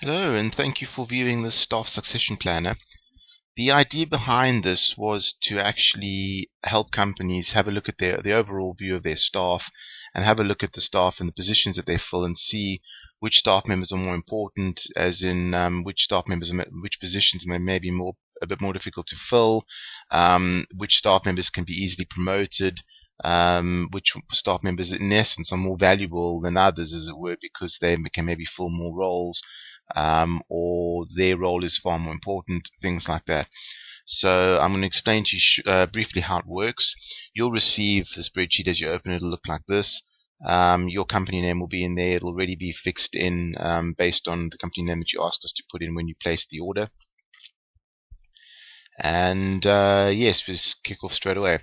Hello, and thank you for viewing this staff succession planner. The idea behind this was to actually help companies have a look at the overall view of their staff and have a look at the staff and the positions that they fill and see which staff members are more important, as in which positions may be a bit more difficult to fill, which staff members can be easily promoted, which staff members in essence are more valuable than others, as it were, because they can maybe fill more roles, or their role is far more important, things like that. So I'm going to explain to you briefly how it works. You'll receive the spreadsheet as you open it. It'll look like this. Your company name will be in there. It'll already be fixed in based on the company name that you asked us to put in when you place the order. And yes, let's kick off straight away.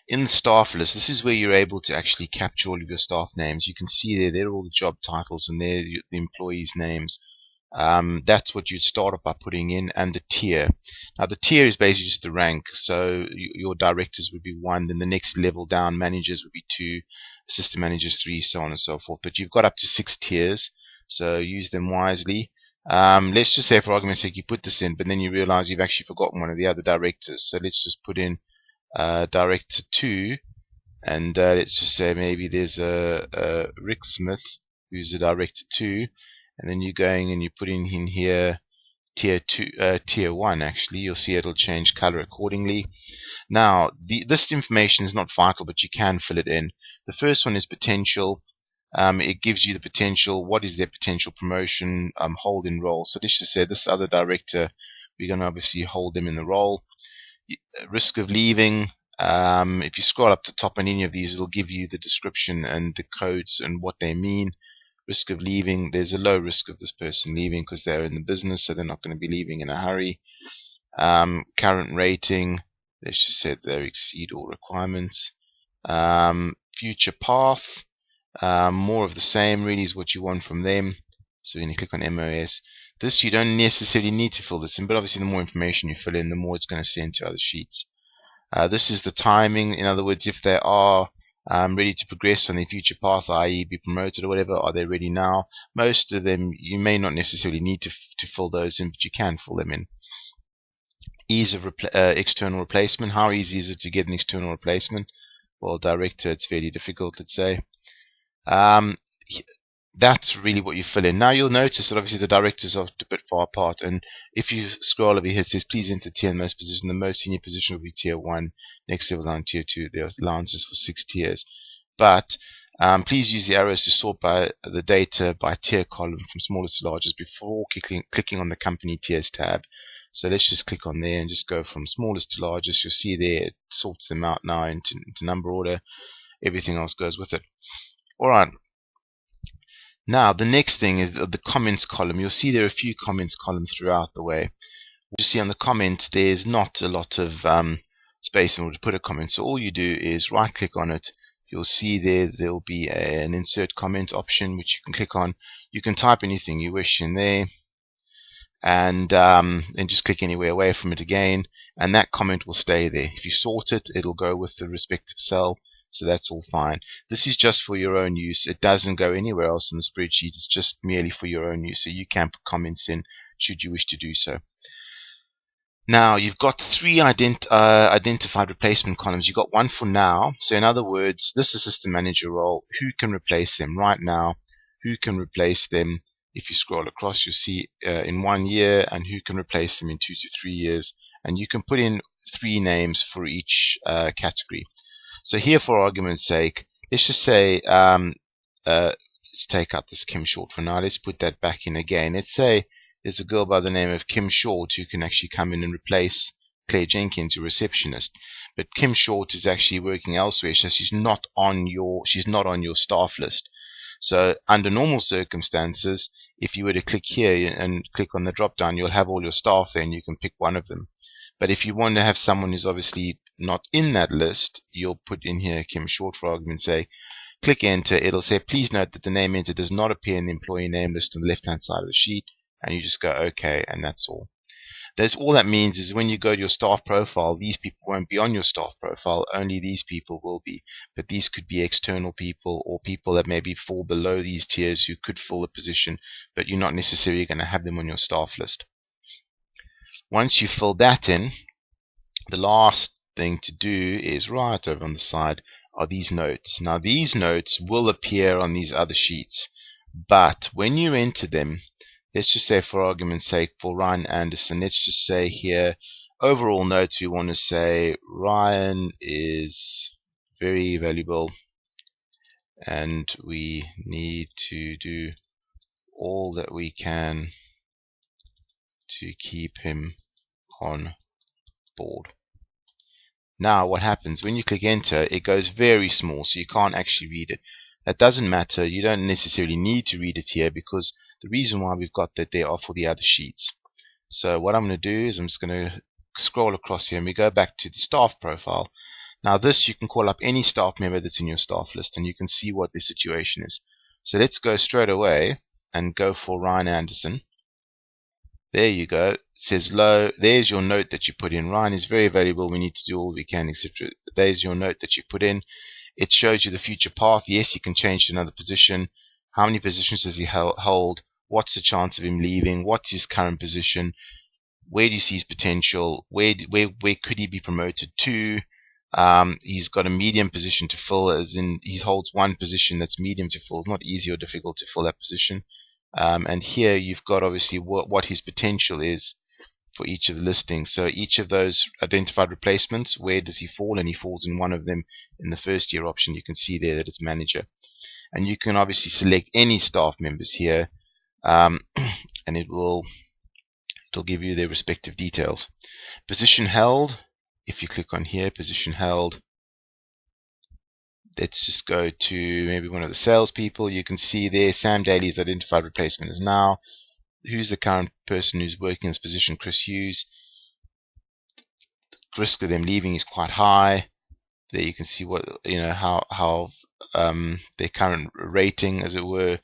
In the staff list, this is where you're able to actually capture all of your staff names. You can see there are all the job titles and there the employees' names. That's what you'd start off by putting in, and the tier. Now the tier is basically just the rank, so your directors would be 1, then the next level down, managers would be 2, assistant managers 3, so on and so forth. But you've got up to 6 tiers, so use them wisely. Let's just say for argument's sake you put this in, but then you realize you've actually forgotten one of the other directors, so let's just put in director 2, and let's just say maybe there's a Rick Smith who's a director 2, and then you're going and you're putting in here tier 2, tier 1. Actually, you'll see it'll change color accordingly. Now, this information is not vital, but you can fill it in. The first one is potential. It gives you the potential. What is their potential promotion, hold in role? So let's just say this other director, we're going to obviously hold them in the role. Risk of leaving. If you scroll up to the top on any of these, it'll give you the description and the codes and what they mean. Risk of leaving, there's a low risk of this person leaving because they're in the business, so they're not going to be leaving in a hurry. Current rating, let's just say they exceed all requirements. Future path, more of the same really is what you want from them. So when you click on MOS, this you don't necessarily need to fill this in, but obviously the more information you fill in, the more it's going to send to other sheets. This is the timing. In other words, if they are ready to progress on their future path, i.e. be promoted or whatever, are they ready now? Most of them you may not necessarily need to fill those in, but you can fill them in. Ease of external replacement. How easy is it to get an external replacement? Well, director, it's fairly difficult, let's say. That's really what you fill in. Now you'll notice that obviously the directors are a bit far apart, and if you scroll over here, it says please enter tier in most position. The most senior position will be tier 1, next level down tier 2. There are allowances for 6 tiers, but please use the arrows to sort by the data by tier column from smallest to largest before clicking on the company tiers tab. So let's just click on there and just go from smallest to largest. You'll see there it sorts them out now into number order. Everything else goes with it. Alright. Now, the next thing is the comments column. You'll see there are a few comments columns throughout the way. You see on the comments, there's not a lot of space in order to put a comment. So all you do is right click on it. You'll see there'll be an insert comment option, which you can click on. You can type anything you wish in there, and then just click anywhere away from it again, and that comment will stay there. If you sort it, it'll go with the respective cell. So that's all fine. This is just for your own use. It doesn't go anywhere else in the spreadsheet. It's just merely for your own use. So you can put comments in should you wish to do so. Now you've got 3 identified replacement columns. You've got one for now. So in other words, this assistant manager role, who can replace them right now? Who can replace them? If you scroll across, you'll see in 1 year, and who can replace them in 2 to 3 years. And you can put in 3 names for each category. So here, for argument's sake, let's just say, let's take out this Kim Short for now. Let's put that back in again. Let's say there's a girl by the name of Kim Short who can actually come in and replace Claire Jenkins, your receptionist. But Kim Short is actually working elsewhere, so she's not on your staff list. So under normal circumstances, if you were to click here and click on the drop down, you'll have all your staff there and you can pick one of them. But if you want to have someone who's obviously not in that list, you'll put in here Kim Short for argument's sake. Click enter. It'll say please note that the name entered does not appear in the employee name list on the left hand side of the sheet, and you just go OK, and that's all. all that means is when you go to your staff profile, these people won't be on your staff profile, only these people will be. But these could be external people or people that maybe fall below these tiers who could fill the position, but you're not necessarily going to have them on your staff list. Once you fill that in, the last thing to do is right over on the side are these notes. Now these notes will appear on these other sheets, but when you enter them, let's just say for argument's sake for Ryan Anderson, let's just say here overall notes, we want to say Ryan is very valuable and we need to do all that we can to keep him on board. Now what happens when you click enter, it goes very small, so you can't actually read it. That doesn't matter, you don't necessarily need to read it here, because the reason why we've got that there are for the other sheets. So what I'm going to do is I'm just going to scroll across here and we go back to the staff profile. Now this, you can call up any staff member that's in your staff list and you can see what the situation is. So let's go straight away and go for Ryan Anderson. There you go. It says low. There's your note that you put in. Ryan is very valuable. We need to do all we can, etc. There's your note that you put in. It shows you the future path. Yes, you can change to another position. How many positions does he hold? What's the chance of him leaving? What's his current position? Where do you see his potential? Where could he be promoted to? He's got a medium position to fill, as in he holds one position that's medium to fill. It's not easy or difficult to fill that position. And here you've got obviously what his potential is for each of the listings. So each of those identified replacements, where does he fall? And he falls in one of them in the first year option. You can see there that it's manager. And you can obviously select any staff members here, and it'll give you their respective details. Position held, if you click on here, position held, let's just go to maybe one of the salespeople. You can see there Sam Daly's identified replacement is now. Who's the current person who's working in this position? Chris Hughes. The risk of them leaving is quite high. There you can see what how their current rating, as it were.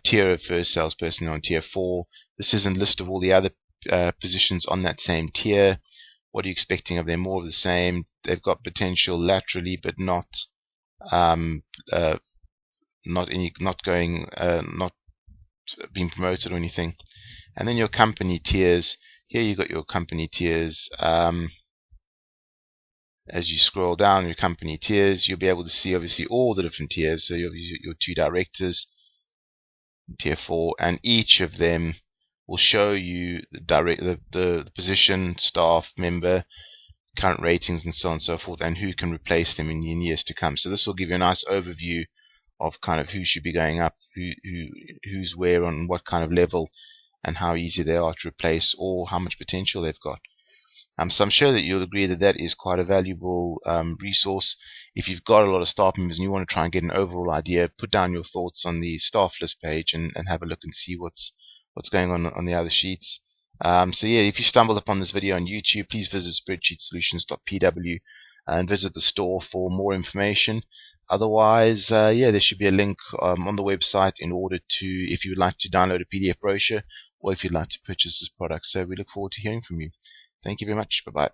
Tier of first salesperson on tier 4. This isn't a list of all the other positions on that same tier. What are you expecting of them? More of the same. They've got potential laterally, but not being promoted or anything. And then your company tiers. Here you got your company tiers. As you scroll down your company tiers, you'll be able to see obviously all the different tiers. So your 2 directors, tier 4, and each of them will show you the position, staff member, current ratings, and so on and so forth, and who can replace them in years to come. So this will give you a nice overview of kind of who should be going up, who's where on what kind of level, and how easy they are to replace or how much potential they've got. So I'm sure that you'll agree that that is quite a valuable resource. If you've got a lot of staff members and you want to try and get an overall idea, put down your thoughts on the staff list page and have a look and see what's going on the other sheets. So yeah, if you stumbled upon this video on YouTube, please visit spreadsheetsolutions.pw and visit the store for more information. Otherwise, yeah, there should be a link on the website in order to, if you would like to download a PDF brochure or if you'd like to purchase this product. So we look forward to hearing from you. Thank you very much. Bye-bye.